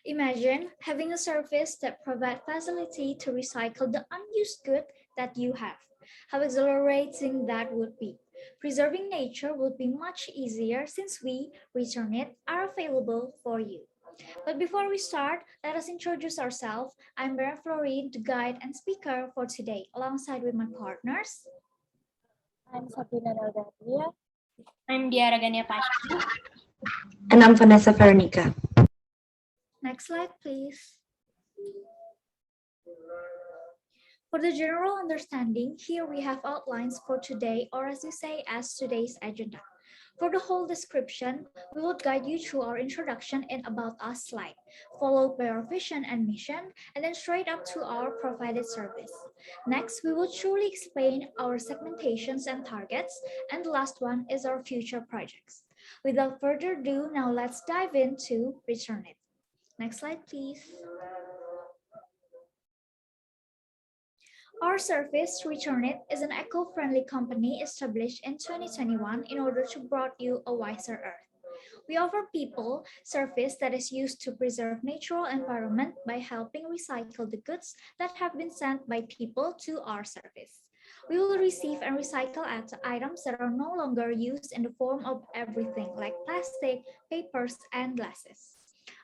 Imagine having a service that provides facility to recycle the unused good that you have. How exhilarating that would be. Preserving nature would be much easier since we, return it, are available for you. But before we start, let us introduce ourselves. I'm Bernadette Florine, the guide and speaker for today, alongside with my partners. I'm Shabrina Nelda here. I'm Dhia Ara Ghaniapasha. And I'm Vanessa Veronica. Next slide, please. For the general understanding, here we have outlines for today, or as you say, as today's agenda. For the whole description, we will guide you through our introduction and About Us slide, followed by our vision and mission, and then straight up to our provided service. Next, we will truly explain our segmentations and targets, and the last one is our future projects. Without further ado, now let's dive into Return It. Next slide, please. Our service, Return It, is an eco-friendly company established in 2021 in order to bring you a wiser earth. We offer people service that is used to preserve natural environment by helping recycle the goods that have been sent by people to our service. We will receive and recycle items that are no longer used in the form of everything like plastic, papers, and glasses.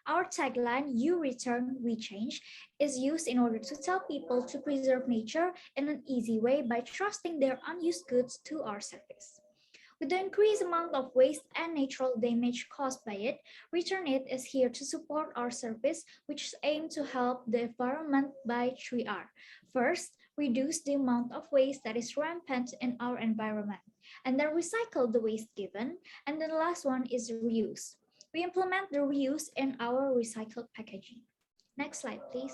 Our tagline, You Return, We Change, is used in order to tell people to preserve nature in an easy way by trusting their unused goods to our service. With the increased amount of waste and natural damage caused by it, Return It is here to support our service, which aims to help the environment by 3R. First, reduce the amount of waste that is rampant in our environment, and then recycle the waste given, and then the last one is reuse. We implement the reuse in our recycled packaging. Next slide, please.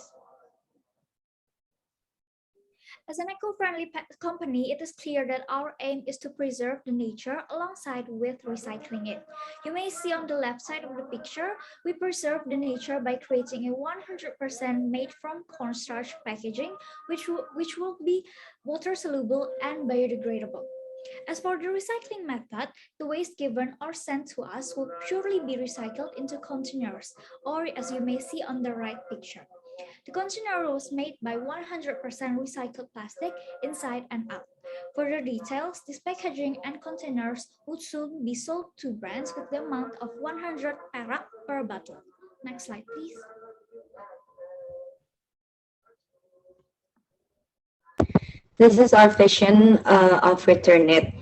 As an eco-friendly company, it is clear that our aim is to preserve the nature alongside with recycling it. You may see on the left side of the picture, we preserve the nature by creating a 100% made from cornstarch packaging, which will be water soluble and biodegradable. As for the recycling method, the waste given or sent to us will purely be recycled into containers, or as you may see on the right picture. The container was made by 100% recycled plastic inside and out. Further details, this packaging and containers would soon be sold to brands with the amount of 100 perak per bottle. Next slide, please. This is our vision of Return It.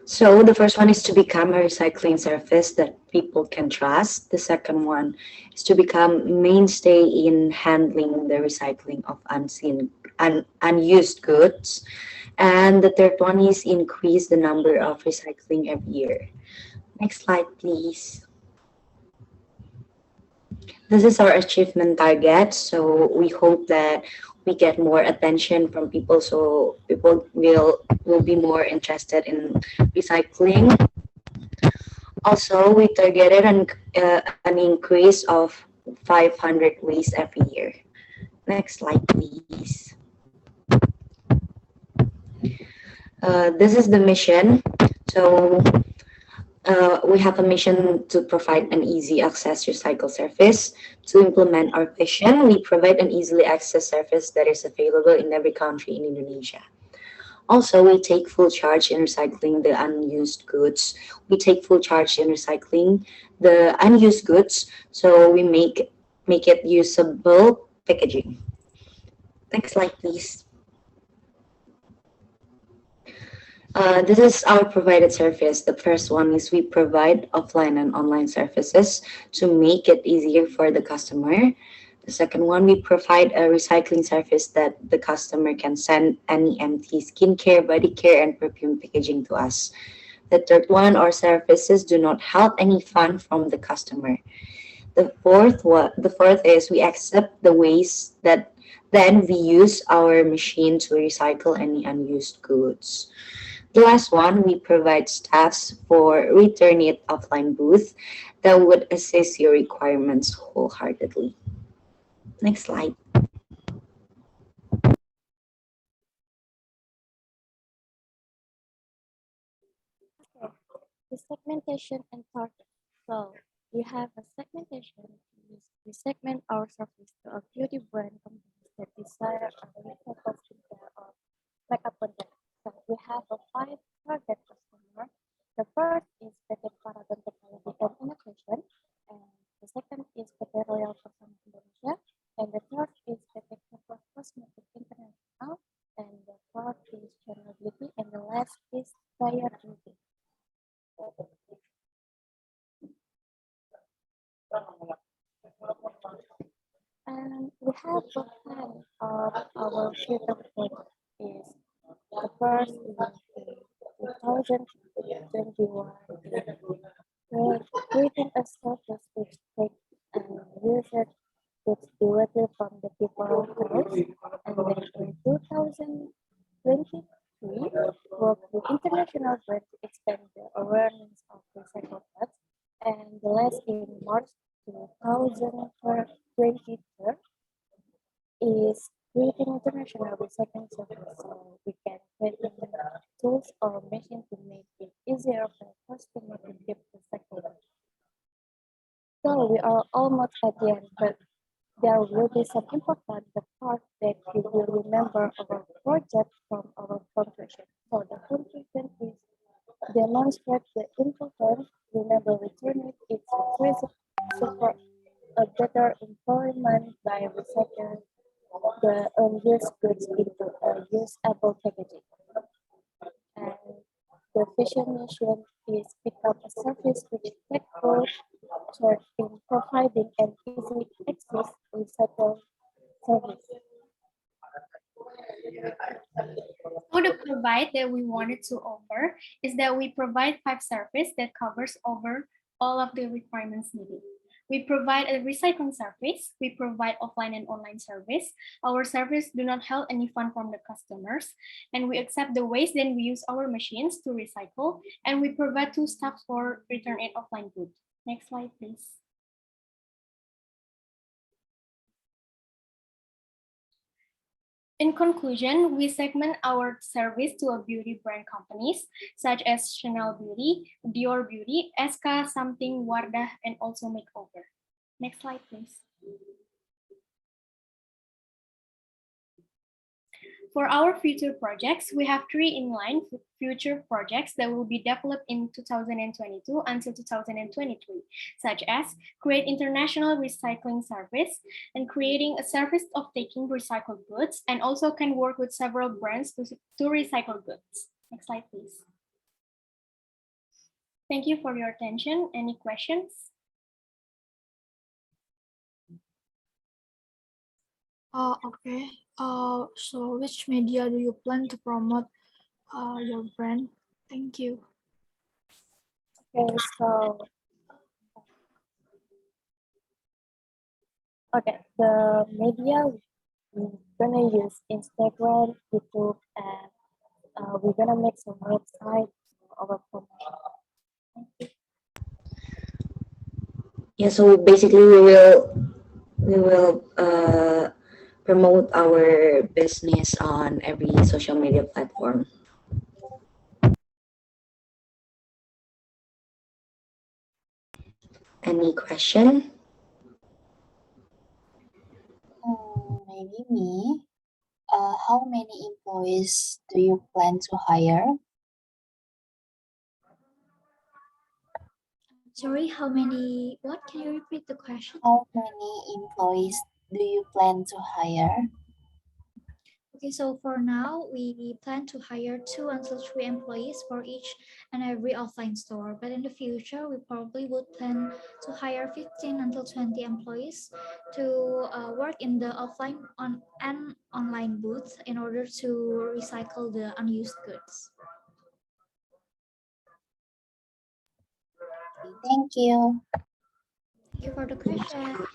So the first one is to become a recycling service that people can trust. The second one is to become mainstay in handling the recycling of unused goods. And the third one is increase the number of recycling every year. Next slide, please. This is our achievement target. So we hope that we get more attention from people, so people will be more interested in recycling. Also, we targeted an increase of 500 waste every year. Next slide, please. This is the mission. So we have a mission to provide an easy access recycle service. To implement our vision, we provide an easily accessed service that is available in every country in Indonesia. Also, we take full charge in recycling the unused goods. We take full charge in recycling the unused goods, so we make it usable packaging. Next slide, please. This is our provided service. The first one is we provide offline and online services to make it easier for the customer. The second one, we provide a recycling service that the customer can send any empty skincare, body care, and perfume packaging to us. The third one, our services do not help any fund from the customer. The fourth is we accept the waste that then we use our machine to recycle any unused goods. The last one, we provide staffs for Return It offline booth that would assess your requirements wholeheartedly. Next slide. Okay, the segmentation and target. So we have a segmentation we segment our service to a beauty brand companies that desire a recycled skincare or makeup content. So we have a 5 target customer. The first is PT Paragon Technology and Innovation, and the second is PT Royal Pesona Indonesia, and the third is PT Kepler Cosmetic International, and the fourth is Channel Beauty, and the last is Dhia Beauty. And we have a plan of our future project is the first in 2021 creating a service which takes users goods directly from the people house, and then in 2023 work with international brands to expand the awareness of recycled goods, and the last in March 2023 is creating international recycling service so we can create tools or machine to make it easier for customers to keep recycling. So we are almost at the end, but there will be some important part that you will remember our project from our conclusion. So the conclusion is demonstrate the importance, remember returning its increasing support a better employment by recycling the unused goods into a usable packaging. And the vision mission is become a service which takes full charge in providing an easy access recycle service. So the provide that we wanted to offer is that we provide 5 service that covers over all of the requirements needed. We provide a recycling service. We provide offline and online service. Our service do not hold any fund from the customers, and we accept the waste. Then we use our machines to recycle, and we provide 2 staff for return and offline goods. Next slide, please. In conclusion, we segment our service to a beauty brand companies such as Chanel Beauty, Dior Beauty, SK, Something, Wardah, and also Makeover. Next slide, please. For our future projects, we have 3 in-line future projects that will be developed in 2022 until 2023, such as create international recycling service and creating a service of taking recycled goods, and also can work with several brands to recycle goods. Next slide, please. Thank you for your attention. Any questions? Okay. So which media do you plan to promote your brand? Thank you. Okay, so the media we're gonna use Instagram, YouTube, and we're gonna make some website for our promotion. Yeah, so basically we will promote our business on every social media platform. Any question? Maybe me. How many employees do you plan to hire? Sorry, how many? What? Can you repeat the question? How many employees do you plan to hire? Okay, so for now, we plan to hire 2 until 3 employees for each and every offline store. But in the future, we probably would plan to hire 15 until 20 employees to work in the offline and online booths in order to recycle the unused goods. Thank you. Thank you for the question.